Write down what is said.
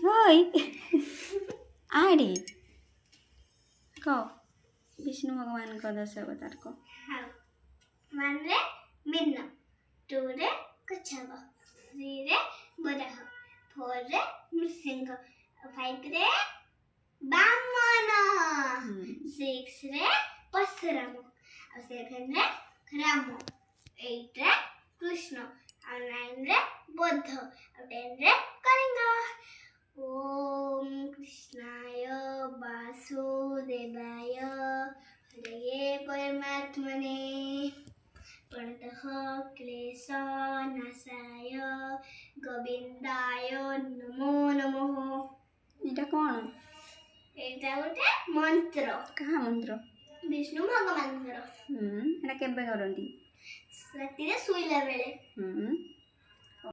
ହଇ ଆଡ଼େ କହ ବିଷ୍ଣୁ ଭଗବାନଙ୍କ ଦଶ ଅବତାର କହ। हाँ 1 रे मीना 2 रे कच्छप 3 रे वराह 4 रे नृसिंह 5 रे बामन 6 रे परशुराम 7 रे राम 8 रे कृष्ण 9 रे बुद्ध 10 रे कलिंग। ओम कृष्णाय वासुदेवाय हरे परमात्मने प्रणतः क्लेशनाशाय गोविंदाय नमो नमः। ଏଇଟା କ'ଣ? ଏଇଟା ଗୋଟେ ମନ୍ତ୍ର। କାହା ମନ୍ତ୍ର? ବିଷ୍ଣୁ ଭଗବାନଙ୍କର। ଏଇଟା କେବେ କରନ୍ତି? ରାତିରେ ଶୋଇଲା ବେଳେ।